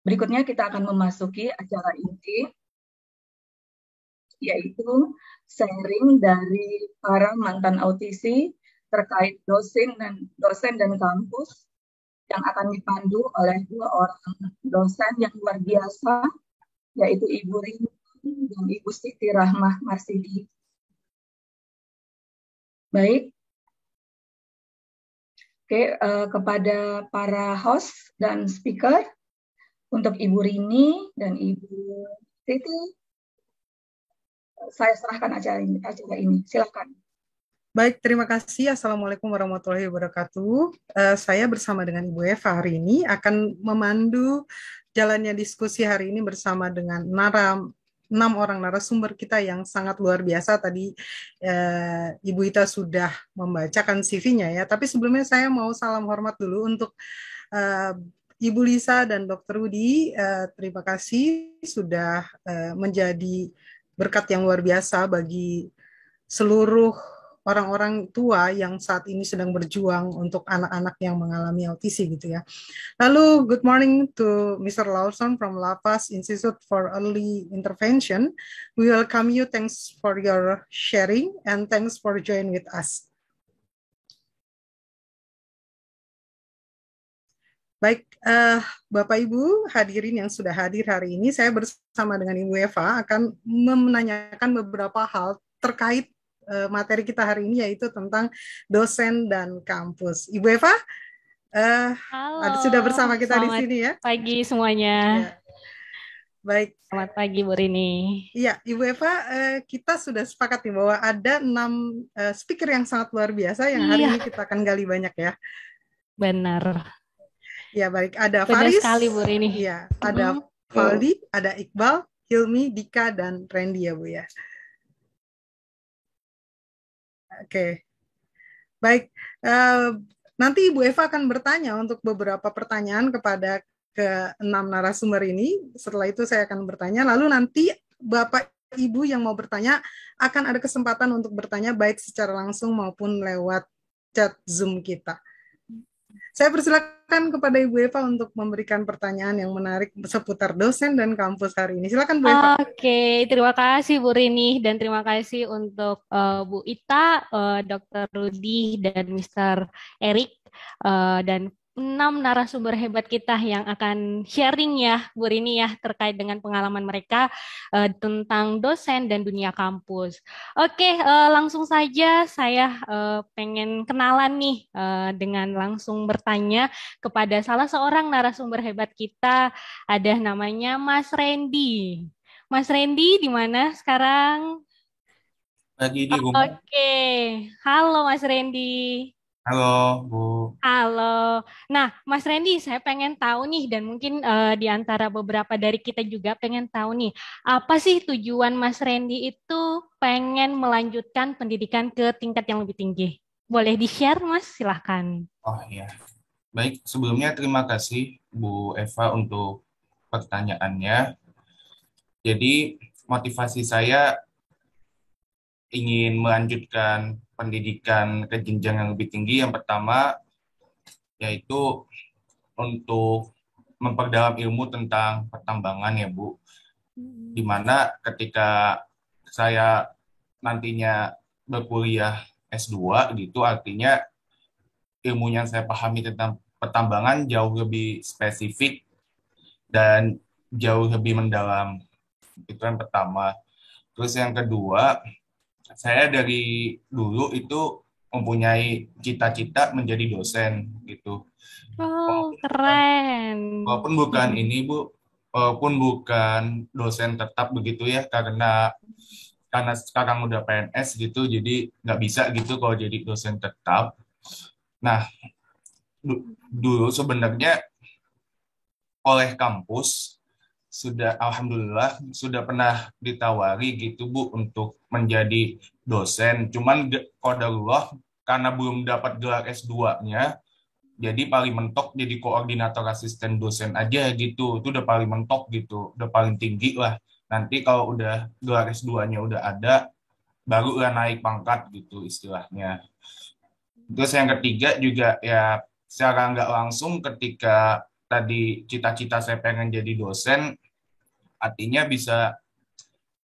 Berikutnya kita akan memasuki acara inti, yaitu sharing dari para mantan autisi terkait dosen dan kampus yang akan dipandu oleh dua orang dosen yang luar biasa, yaitu Ibu Rini dan Ibu Siti Rahmah Marsidi. Baik. Oke, kepada para host dan speaker, untuk Ibu Rini dan Ibu Siti, saya serahkan acara ini. Silakan. Baik, terima kasih. Assalamualaikum warahmatullahi wabarakatuh. Saya bersama dengan Ibu Eva hari ini akan memandu jalannya diskusi hari ini bersama dengan 6 orang narasumber kita yang sangat luar biasa. Tadi Ibu Ita sudah membacakan CV-nya ya. Tapi sebelumnya saya mau salam hormat dulu untuk Ibu Lisa dan Dr. Rudi. Terima kasih sudah menjadi berkat yang luar biasa bagi seluruh orang-orang tua yang saat ini sedang berjuang untuk anak-anak yang mengalami autisi gitu ya. Lalu good morning to Mr. Lawson from Lapas Institute for Early Intervention. We welcome you. Thanks for your sharing and thanks for joining with us. Baik, Bapak Ibu hadirin yang sudah hadir hari ini, saya bersama dengan Ibu Eva akan menanyakan beberapa hal terkait materi kita hari ini, yaitu tentang dosen dan kampus. Ibu Eva, sudah bersama kita di sini ya. Selamat pagi semuanya. Ya. Baik. Selamat pagi Bu Rini. Iya, Ibu Eva, kita sudah sepakat nih bahwa ada 6 speaker yang sangat luar biasa yang hari ini kita akan gali banyak ya. Benar. Ya baik, ada Benar Faris. sekali Bu Rini. Iya, ada Valdi, ada Iqbal, Hilmi, Dika, dan Randy ya Bu ya. Oke, baik. Nanti Ibu Eva akan bertanya untuk beberapa pertanyaan kepada ke-6 narasumber ini. Setelah itu saya akan bertanya. Lalu nanti Bapak Ibu yang mau bertanya akan ada kesempatan untuk bertanya baik secara langsung maupun lewat chat Zoom kita. Saya persilakan kepada Ibu Eva untuk memberikan pertanyaan yang menarik seputar dosen dan kampus hari ini. Silakan Bu Eva. Oke, terima kasih Bu Rini dan terima kasih untuk Bu Ita, Dr. Rudi dan Mr. Erik dan 6 narasumber hebat kita yang akan sharing ya Bu Rini ya terkait dengan pengalaman mereka tentang dosen dan dunia kampus. Oke, langsung saja saya pengen kenalan nih dengan langsung bertanya kepada salah seorang narasumber hebat kita, ada namanya Mas Randy. Mas Randy di mana sekarang? Lagi di rumah. Oke, halo Mas Randy. Halo Bu. Halo. Nah, Mas Randy, saya pengen tahu nih, dan mungkin di antara beberapa dari kita juga pengen tahu nih, apa sih tujuan Mas Randy itu pengen melanjutkan pendidikan ke tingkat yang lebih tinggi? Boleh di-share, Mas? Silahkan. Oh iya. Baik, sebelumnya terima kasih Bu Eva untuk pertanyaannya. Jadi, motivasi saya ingin melanjutkan pendidikan ke jenjang yang lebih tinggi. Yang pertama, yaitu untuk memperdalam ilmu tentang pertambangan ya Bu. Dimana ketika saya nantinya berkuliah S2 gitu, artinya ilmu yang saya pahami tentang pertambangan jauh lebih spesifik dan jauh lebih mendalam. Itu yang pertama. Terus yang kedua, saya dari dulu itu mempunyai cita-cita menjadi dosen gitu. Oh, keren. Walaupun bukan ini Bu, walaupun bukan dosen tetap begitu ya, karena sekarang udah PNS gitu, jadi nggak bisa gitu kalau jadi dosen tetap. Nah, dulu sebenarnya oleh kampus sudah alhamdulillah sudah pernah ditawari gitu Bu untuk menjadi dosen. Cuman qadarullah karena belum dapat gelar S2-nya, jadi paling mentok jadi koordinator asisten dosen aja gitu. Itu udah paling mentok gitu, udah paling tinggi lah. Nanti kalau udah gelar S2-nya udah ada, baru lah naik pangkat gitu istilahnya. Terus yang ketiga juga ya secara nggak langsung ketika tadi cita-cita saya pengen jadi dosen, artinya bisa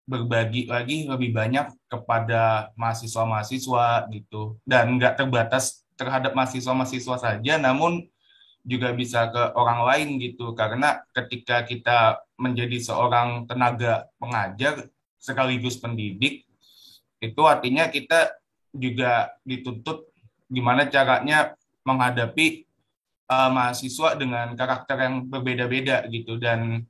berbagi lagi lebih banyak kepada mahasiswa-mahasiswa gitu, dan nggak terbatas terhadap mahasiswa-mahasiswa saja, namun juga bisa ke orang lain gitu. Karena ketika kita menjadi seorang tenaga pengajar sekaligus pendidik, itu artinya kita juga dituntut gimana caranya menghadapi mahasiswa dengan karakter yang berbeda-beda gitu. Dan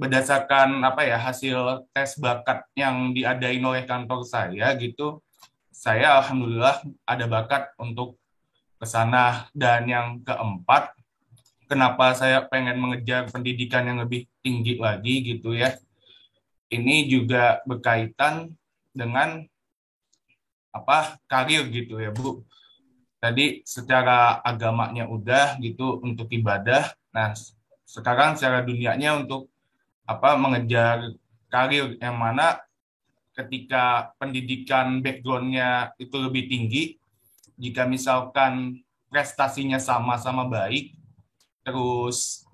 berdasarkan apa ya, hasil tes bakat yang diadain oleh kantor saya gitu, saya alhamdulillah ada bakat untuk ke sana. Dan yang keempat, kenapa saya pengen mengejar pendidikan yang lebih tinggi lagi gitu ya, ini juga berkaitan dengan apa, karir gitu ya Bu. Tadi secara agamanya udah gitu untuk ibadah, nah sekarang secara dunianya untuk apa, mengejar karir yang mana ketika pendidikan background-nya itu lebih tinggi, jika misalkan prestasinya sama-sama baik, terus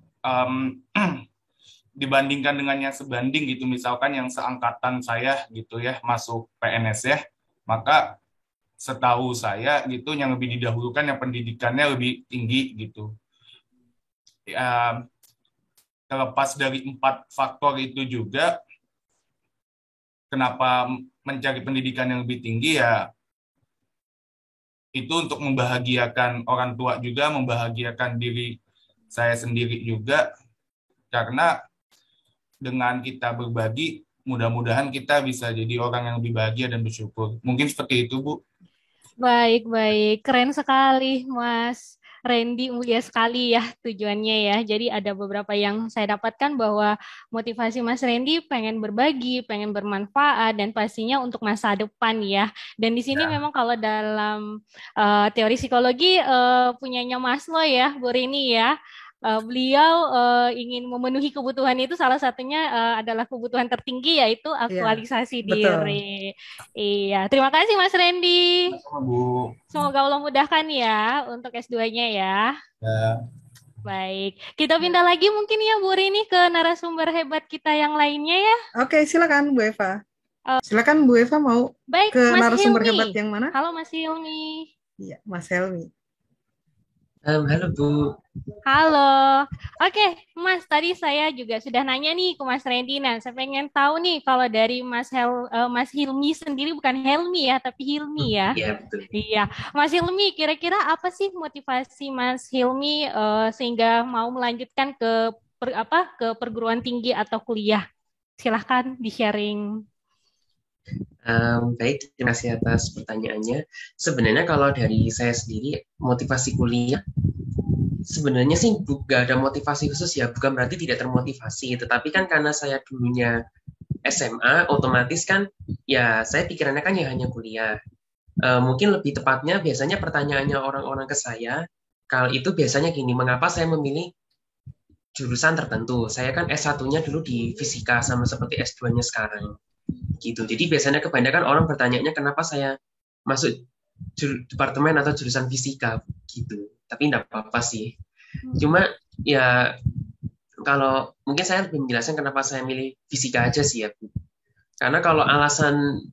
dibandingkan dengan yang sebanding gitu, misalkan yang seangkatan saya gitu ya masuk PNS ya, maka setahu saya gitu yang lebih didahulukan yang pendidikannya lebih tinggi gitu. Ya, terlepas dari 4 faktor itu juga, kenapa mencari pendidikan yang lebih tinggi ya, itu untuk membahagiakan orang tua juga, membahagiakan diri saya sendiri juga, karena dengan kita berbagi, mudah-mudahan kita bisa jadi orang yang lebih bahagia dan bersyukur. Mungkin seperti itu, Bu. Baik, baik. Keren sekali, Mas Randy. Mulia sekali ya tujuannya ya. Jadi ada beberapa yang saya dapatkan bahwa motivasi Mas Randy pengen berbagi, pengen bermanfaat, dan pastinya untuk masa depan ya. Dan di sini memang kalau dalam teori psikologi punyanya Maslow ya, Bu Rini ya. Beliau ingin memenuhi kebutuhan itu, salah satunya adalah kebutuhan tertinggi yaitu Iya, aktualisasi betul. diri. Iya, terima kasih Mas Randy. Sama, Bu. Semoga Allah mudahkan ya untuk S2-nya ya. Ya. Baik, kita pindah lagi mungkin ya Bu Rini ke narasumber hebat kita yang lainnya ya. Oke, silakan Bu Eva. Silakan Bu Eva mau Baik, ke Mas narasumber hebat Hilmi. yang mana? Halo Mas Hilmi. Iya, Mas Helmi. Halo Bu. Halo. Oke, Mas, tadi saya juga sudah nanya nih ke Mas Randy. Nah, saya pengen tahu nih kalau dari Mas Hilmi sendiri, bukan Helmi ya, tapi Hilmi ya. Iya, betul. Iya, Mas Hilmi, kira-kira apa sih motivasi Mas Hilmi sehingga mau melanjutkan ke ke perguruan tinggi atau kuliah? Silahkan di-sharing. Baik, terima kasih atas pertanyaannya. Sebenarnya kalau dari saya sendiri, motivasi kuliah sebenarnya sih nggak ada motivasi khusus ya, bukan berarti tidak termotivasi, tetapi kan karena saya dulunya SMA, otomatis kan ya saya pikirannya kan ya hanya kuliah. Mungkin lebih tepatnya biasanya pertanyaannya orang-orang ke saya, kalau itu biasanya gini, mengapa saya memilih jurusan tertentu? Saya kan S1-nya dulu di fisika sama seperti S2-nya sekarang. Gitu. Jadi biasanya kebanyakan orang bertanya kenapa saya masuk departemen atau jurusan fisika gitu. Tapi enggak apa-apa sih. Cuma ya kalau mungkin saya lebih menjelaskan kenapa saya milih fisika aja sih ya, Bu. Karena kalau alasan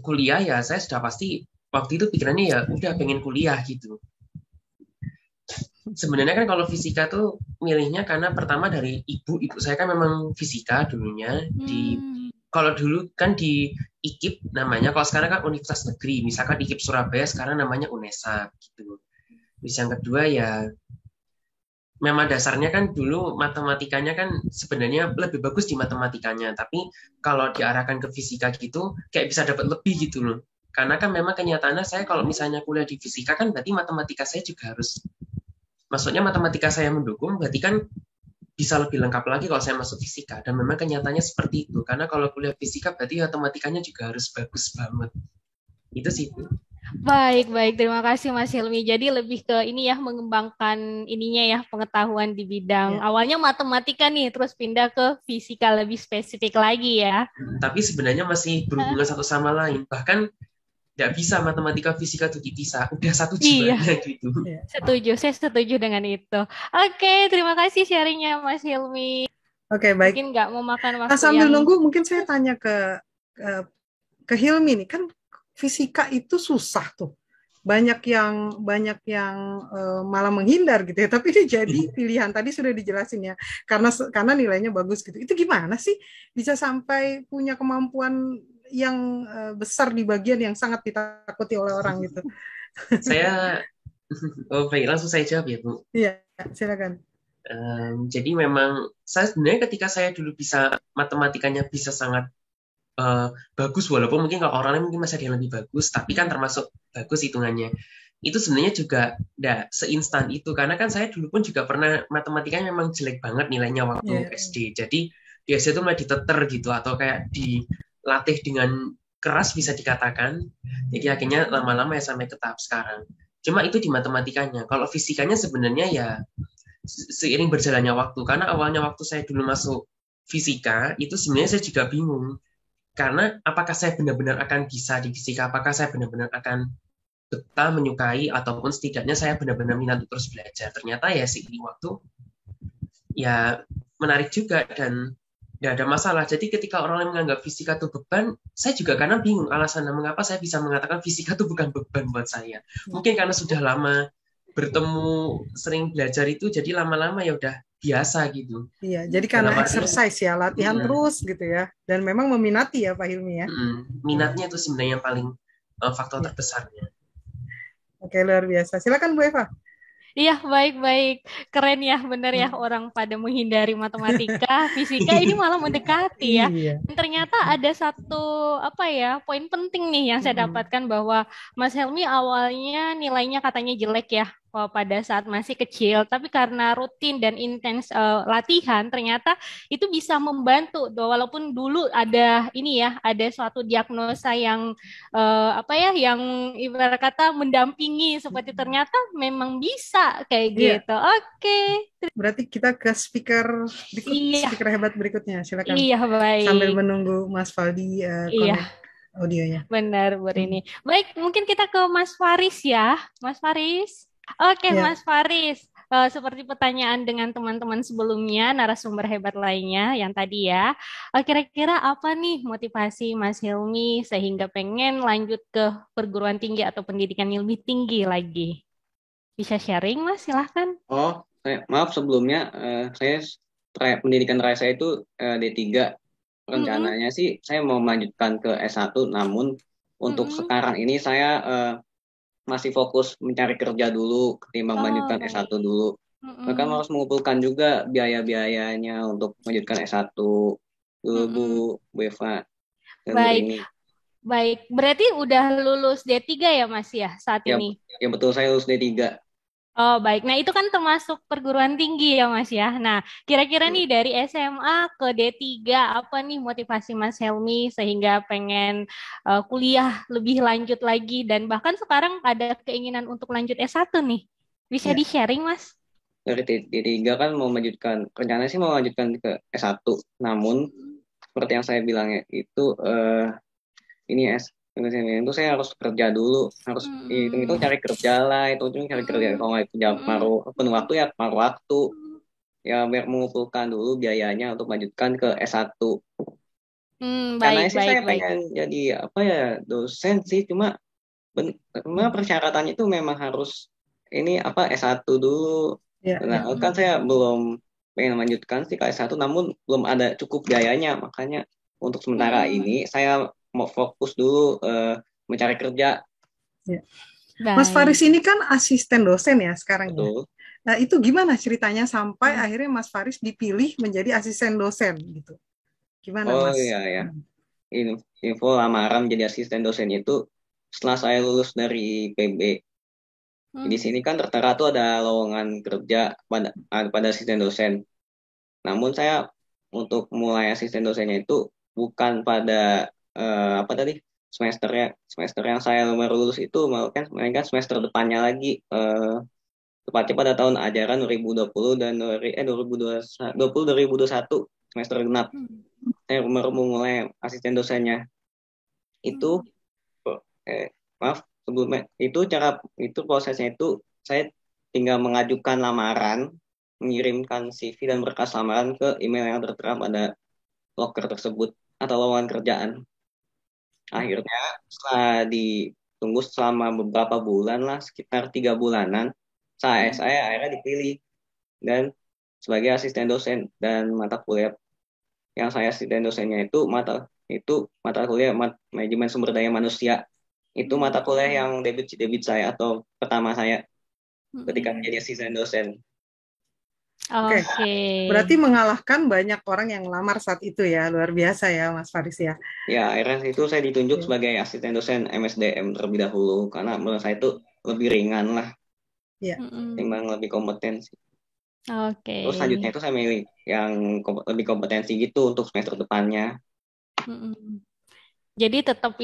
kuliah ya saya sudah pasti waktu itu pikirannya ya udah pengen kuliah gitu. Sebenarnya kan kalau fisika tuh milihnya karena pertama dari ibu saya kan memang fisika dulunya di kalau dulu kan di IKIP namanya, kalau sekarang kan Universitas Negeri, misalkan IKIP Surabaya sekarang namanya UNESA gitu. Terus yang kedua ya memang dasarnya kan dulu matematikanya kan sebenarnya lebih bagus di matematikanya, tapi kalau diarahkan ke fisika gitu kayak bisa dapat lebih gitu loh. Karena kan memang kenyataannya saya kalau misalnya kuliah di fisika kan berarti matematika saya juga harus, maksudnya matematika saya mendukung, berarti kan bisa lebih lengkap lagi kalau saya masuk fisika. Dan memang kenyataannya seperti itu. Karena kalau kuliah fisika berarti matematikanya juga harus bagus banget. Itu sih, Bu. Baik, baik. Terima kasih Mas Hilmi. Jadi lebih ke ini ya, mengembangkan ininya ya, pengetahuan di bidang. Awalnya matematika nih, terus pindah ke fisika lebih spesifik lagi ya. Tapi sebenarnya masih berhubungan satu sama lain. Bahkan nggak bisa matematika fisika itu dipisah, udah satu Iya, jiwanya gitu. saya setuju dengan itu. Oke, terima kasih sharingnya Mas Hilmi. Oke, baik. Mungkin nggak mau makan waktu Sambil yang nunggu, mungkin saya tanya ke Hilmi nih, kan fisika itu susah tuh. Banyak yang malah menghindar gitu ya, tapi ini jadi pilihan. Tadi sudah dijelasin ya, karena nilainya bagus gitu. Itu gimana sih bisa sampai punya kemampuan yang besar di bagian yang sangat ditakuti oleh orang gitu? Saya, oh baik, langsung saya jawab ya Bu. Iya, silakan. Jadi memang saya sebenarnya ketika saya dulu bisa matematikanya bisa sangat bagus, walaupun mungkin kalau orang lain mungkin masih ada yang lebih bagus, tapi kan termasuk bagus hitungannya. Itu sebenarnya juga tidak seinstan itu, karena kan saya dulu pun juga pernah matematikanya memang jelek banget nilainya waktu SD. Jadi biasanya itu mulai diteter gitu, atau kayak dilatih dengan keras bisa dikatakan. Jadi akhirnya lama-lama ya sampai ke tahap sekarang. Cuma itu di matematikanya. Kalau fisikanya sebenarnya ya seiring berjalannya waktu, karena awalnya waktu saya dulu masuk fisika itu sebenarnya saya juga bingung, karena apakah saya benar-benar akan bisa di fisika, apakah saya benar-benar akan betah menyukai, ataupun setidaknya saya benar-benar minat untuk terus belajar. Ternyata ya seiring waktu ya menarik juga dan tidak ada masalah. Jadi ketika orang lain menganggap fisika itu beban, saya juga karena bingung alasannya mengapa saya bisa mengatakan fisika itu bukan beban buat saya. Mungkin karena sudah lama bertemu, sering belajar itu, jadi lama-lama ya udah biasa gitu. Iya, jadi karena exercise ya, latihan terus gitu ya, dan memang meminati ya Pak Hilmi ya. Minatnya itu sebenarnya yang paling faktor terbesarnya. Oke, luar biasa. Silakan Bu Eva. Iya, baik-baik. Keren ya, benar ya, orang pada menghindari matematika, fisika ini malah mendekati ya. Dan ternyata ada satu poin penting nih yang saya dapatkan, bahwa Mas Helmi awalnya nilainya katanya jelek ya pada saat masih kecil, tapi karena rutin dan intens latihan, ternyata itu bisa membantu. Walaupun dulu ada ada suatu diagnosa yang yang ibarat kata mendampingi, seperti ternyata memang bisa kayak gitu. Oke. Berarti kita ke speaker speaker hebat berikutnya. Silakan. Iya, baik. Sambil menunggu Mas Faldi connect audionya. Benar, Bu Rini. Baik, mungkin kita ke Mas Faris ya. Mas Faris. Oke, Mas Faris. Seperti pertanyaan dengan teman-teman sebelumnya, narasumber hebat lainnya yang tadi ya. Kira-kira apa nih motivasi Mas Hilmi sehingga pengen lanjut ke perguruan tinggi atau pendidikan yang lebih tinggi lagi? Bisa sharing, Mas? Silahkan. Oh, maaf sebelumnya, saya pendidikan terakhir saya itu D3. Rencananya sih saya mau melanjutkan ke S1, namun untuk sekarang ini saya masih fokus mencari kerja dulu ketimbang melanjutkan S1 dulu. Bahkan harus mengumpulkan juga biaya-biayanya untuk melanjutkan S1 dulu, Bu Eva. Baik. Baik, berarti udah lulus D3 ya Mas ya saat ini? Ya betul, saya lulus D3. Oh baik, nah itu kan termasuk perguruan tinggi ya Mas ya. Nah kira-kira nih dari SMA ke D3 apa nih motivasi Mas Helmi sehingga pengen kuliah lebih lanjut lagi, dan bahkan sekarang ada keinginan untuk lanjut S1 nih. Bisa di-sharing Mas? Dari D3 kan mau melanjutkan, rencananya sih mau melanjutkan ke S1, namun seperti yang saya bilang ya, itu itu saya harus kerja dulu, harus itu cari kerja lah, itu cari kerja, kalau nggak kerja penuh waktu ya paruh waktu ya, biar mengumpulkan dulu biayanya untuk melanjutkan ke S1. Karena sih saya pengen jadi dosen sih, cuma persyaratannya itu memang harus S1 dulu. Nah, kan saya belum pengen melanjutkan sih ke S1, namun belum ada cukup biayanya, makanya untuk sementara ini saya mau fokus dulu mencari kerja. Mas Faris ini kan asisten dosen ya sekarang. Betul. Ya. Nah itu gimana ceritanya sampai akhirnya Mas Faris dipilih menjadi asisten dosen gitu? Gimana Mas? Oh iya. Info lamaran menjadi asisten dosen itu setelah saya lulus dari PB. Di sini kan tertera tuh ada lowongan kerja pada asisten dosen. Namun saya untuk mulai asisten dosennya itu bukan pada semester yang saya baru lulus itu, melainkan semester depannya lagi, tepatnya pada tahun ajaran 2020 dan 2021 semester genap. Saya baru memulai asisten dosennya. Itu maaf, sebelumnya itu prosesnya itu saya tinggal mengajukan lamaran, mengirimkan CV dan berkas lamaran ke email yang tertera pada loker tersebut atau lowongan kerjaan. Akhirnya setelah ditunggu selama beberapa bulan lah, sekitar 3 bulanan, saya akhirnya dipilih dan sebagai asisten dosen, dan mata kuliah yang saya asisten dosennya itu mata kuliah manajemen sumber daya manusia. Itu mata kuliah yang debut saya atau pertama saya ketika menjadi asisten dosen. Oke. Berarti mengalahkan banyak orang yang lamar saat itu ya, luar biasa ya Mas Faris ya. Ya, akhirnya itu saya ditunjuk sebagai asisten dosen MSDM terlebih dahulu karena menurut saya itu lebih ringan lah, timbang lebih kompetensi. Oke. Terus selanjutnya itu saya milih yang lebih kompetensi gitu untuk semester depannya. Jadi tetap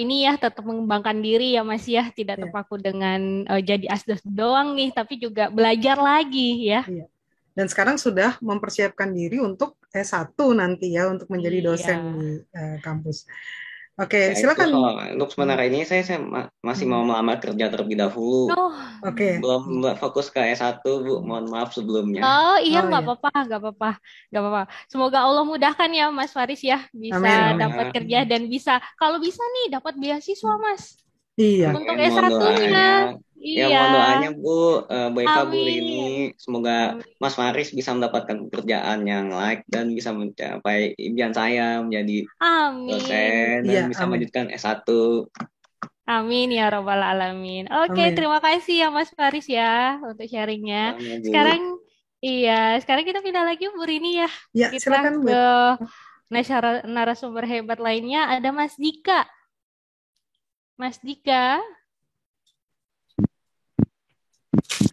mengembangkan diri ya Mas ya, tidak terpaku dengan jadi asdos doang nih, tapi juga belajar lagi ya. Iya. Dan sekarang sudah mempersiapkan diri untuk S1 nanti ya, untuk menjadi dosen di kampus. Oke, silakan. Untuk sementara ini saya masih mau melamar kerja terlebih dahulu. Oke. Belum fokus ke S1, Bu. Mohon maaf sebelumnya. Oh iya, nggak apa-apa. Semoga Allah mudahkan ya Mas Faris ya, bisa dapat kerja dan kalau bisa nih dapat beasiswa Mas. Iya. Untuk S1-nya. Ya, mohon doanya Bu Eva, Bu Rini, semoga Mas Faris bisa mendapatkan pekerjaan yang layak dan bisa mencapai impian saya menjadi dosen dan bisa melanjutkan S1. Amin ya robbal alamin. Oke, terima kasih ya Mas Faris ya untuk sharingnya. Sekarang kita pindah lagi Bu Rini ya. Kita silakan, ke narasumber hebat lainnya, ada Mas Dika. Mas Dika.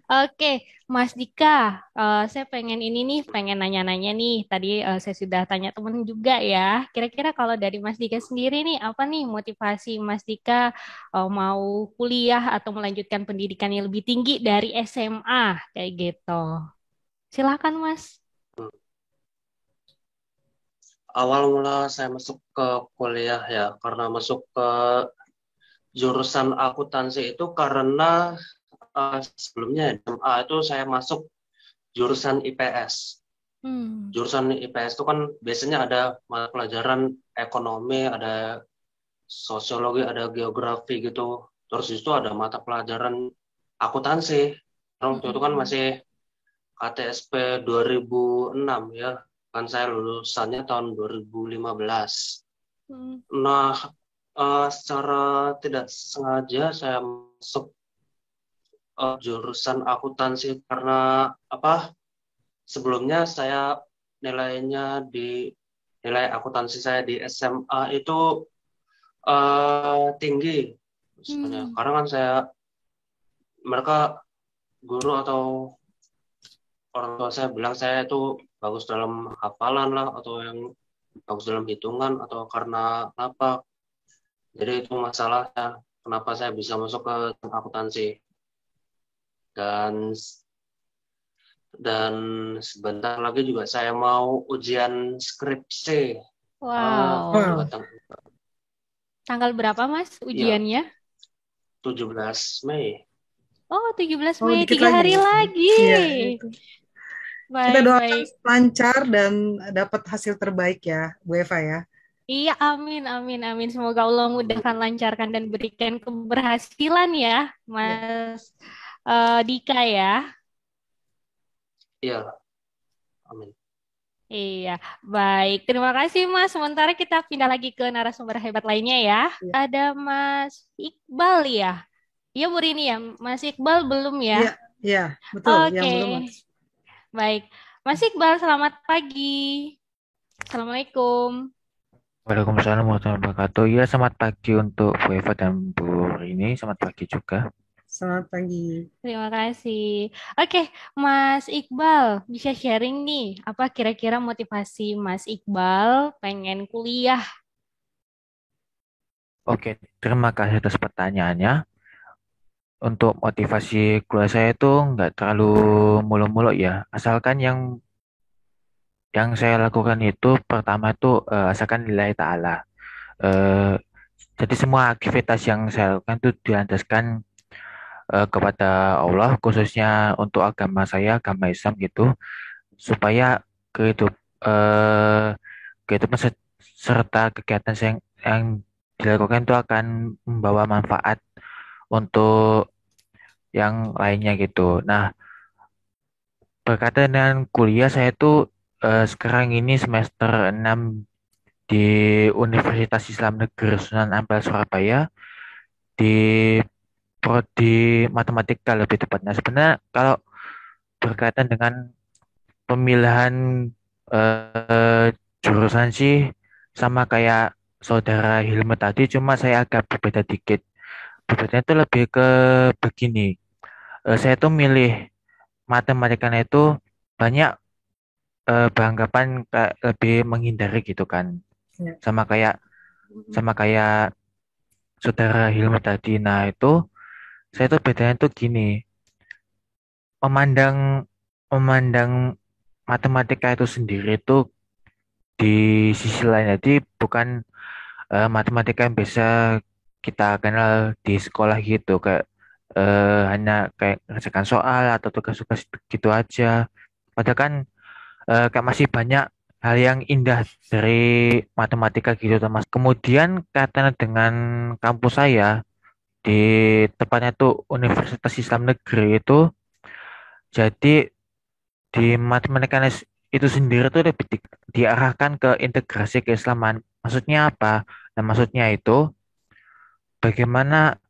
Oke, Mas Dika, saya pengen nanya-nanya nih. Tadi saya sudah tanya teman juga ya. Kira-kira kalau dari Mas Dika sendiri nih, apa nih motivasi Mas Dika mau kuliah atau melanjutkan pendidikan yang lebih tinggi dari SMA kayak gitu? Silakan Mas. Awal mula saya masuk ke kuliah ya, karena masuk ke jurusan akuntansi itu karena sebelumnya SMA itu saya masuk jurusan IPS. Jurusan IPS itu kan biasanya ada mata pelajaran ekonomi, ada sosiologi, ada geografi gitu. Terus itu ada mata pelajaran akuntansi. Waktu itu kan masih KTSP 2006 ya. Kan saya lulusannya tahun 2015. Nah, secara tidak sengaja saya masuk jurusan akuntansi karena sebelumnya saya nilai akuntansi saya di SMA itu tinggi misalnya, karena kan mereka guru atau orang tua saya bilang saya itu bagus dalam hafalan lah, atau yang bagus dalam hitungan, atau karena apa. Jadi itu masalahnya kenapa saya bisa masuk ke akuntansi. Dan sebentar lagi juga saya mau ujian skripsi. Wow. Tanggal berapa Mas ujiannya? 17 Mei. Oh, 17 Mei, 3 hari lagi. Iya, kita doakan lancar dan dapat hasil terbaik ya, Bu Eva ya. Iya, amin. Semoga Allah mudahkan, lancarkan, dan berikan keberhasilan ya, Mas Dika ya. Iya, amin. Iya, baik. Terima kasih Mas. Sementara kita pindah lagi ke narasumber hebat lainnya ya. Ada Mas Iqbal ya. Iya Bu Rini ya. Mas Iqbal belum ya? Iya, betul. Yang belum. Baik. Mas Iqbal, selamat pagi. Assalamualaikum. Waalaikumsalam warahmatullahi wabarakatuh. Ya, selamat pagi untuk Bu Eva dan Bu Rini. Selamat pagi juga. Selamat pagi. Terima kasih. Oke, Mas Iqbal, bisa sharing nih, apa kira-kira motivasi Mas Iqbal pengen kuliah? Oke, terima kasih atas pertanyaannya. Untuk motivasi kuliah saya itu nggak terlalu muluk-muluk ya. Asalkan yang saya lakukan itu pertama itu asalkan lillahi ta'ala. Jadi semua aktivitas yang saya lakukan itu dilandaskan kepada Allah, khususnya untuk agama saya, agama Islam gitu, supaya kehidup eh, kehidupan serta kegiatan yang dilakukan itu akan membawa manfaat untuk yang lainnya gitu. Nah, berkaitan dengan kuliah, saya tuh sekarang ini semester 6 di Universitas Islam Negeri Sunan Ampel Surabaya di prodi matematika lebih tepatnya. Sebenarnya kalau berkaitan dengan pemilihan eh, jurusan sih sama kayak saudara Hilmi tadi, cuma saya agak berbeda dikit. Bedanya itu lebih ke begini. Saya tuh milih matematikanya itu banyak beranggapan kayak lebih menghindari gitu kan. Ya. Sama kayak saudara Hilmi tadi. Nah, itu saya tuh bedanya tuh gini. Memandang memandang matematika itu sendiri itu di sisi lain, jadi bukan matematika yang biasa kita kenal di sekolah gitu, kayak hanya kayak ngerjakan soal atau tugas-tugas gitu aja. Padahal kan kayak masih banyak hal yang indah dari matematika gitu Mas. Kemudian kaitannya dengan kampus saya di tepatnya tuh Universitas Islam Negeri itu, jadi di matematika itu sendiri tuh lebih diarahkan ke integrasi keislaman. Maksudnya apa? Nah, maksudnya itu bagaimana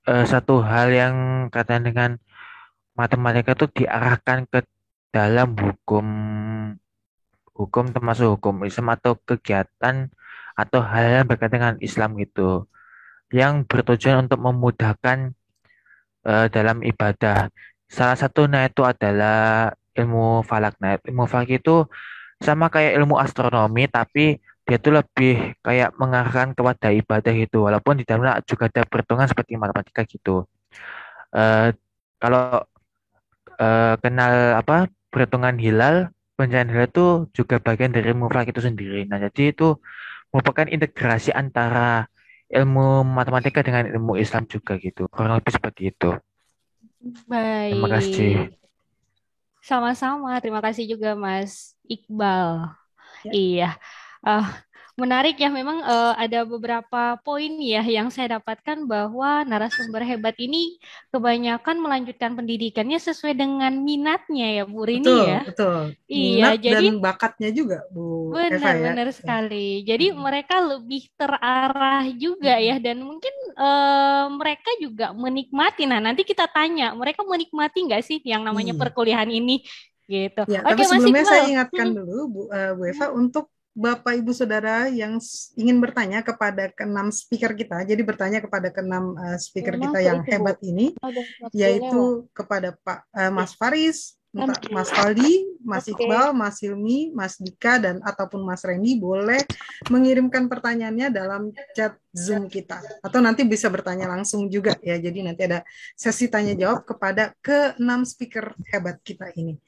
satu hal yang kaitan dengan matematika itu diarahkan ke dalam hukum hukum termasuk hukum Islam atau kegiatan atau hal yang berkaitan dengan Islam gitu, yang bertujuan untuk memudahkan dalam ibadah. Salah satunya itu adalah ilmu falak. Nah, ilmu falak itu sama kayak ilmu astronomi, tapi dia tuh lebih kayak mengarahkan kepada ibadah gitu. Walaupun di dalamnya juga ada perhitungan seperti matematika gitu. Eh, Kalau kenal apa perhitungan hilal, pencarian hilal itu juga bagian dari ilmu falak itu sendiri. Nah, jadi itu merupakan integrasi antara ilmu matematika dengan ilmu Islam juga gitu. Kurang lebih seperti itu. Terima kasih. Baik. Sama-sama. Terima kasih juga Mas Iqbal. Ya. Iya. Eh, Menarik ya, memang ada beberapa poin ya yang saya dapatkan bahwa narasumber hebat ini kebanyakan melanjutkan pendidikannya sesuai dengan minatnya ya Bu Rini ya. Betul. Iya, Minat jadi dan bakatnya juga Bu Eva ya. benar-benar sekali. Jadi mereka lebih terarah juga ya, dan mungkin mereka juga menikmati. Nah, nanti kita tanya, mereka menikmati nggak sih yang namanya Iya. perkuliahan ini gitu. Ya, Oke, tapi Mas sebelumnya saya Iqbal. ingatkan dulu Bu Eva untuk Bapak Ibu Saudara yang ingin bertanya kepada keenam speaker kita. Jadi bertanya kepada keenam speaker kita yang hebat ini, yaitu kepada Mas Faris, Mas Faldi, Mas Iqbal, Mas Hilmi, Mas Dika, dan ataupun Mas Randy boleh mengirimkan pertanyaannya dalam chat Zoom kita. Atau nanti bisa bertanya langsung juga ya. Jadi nanti ada sesi tanya jawab kepada keenam speaker hebat kita ini.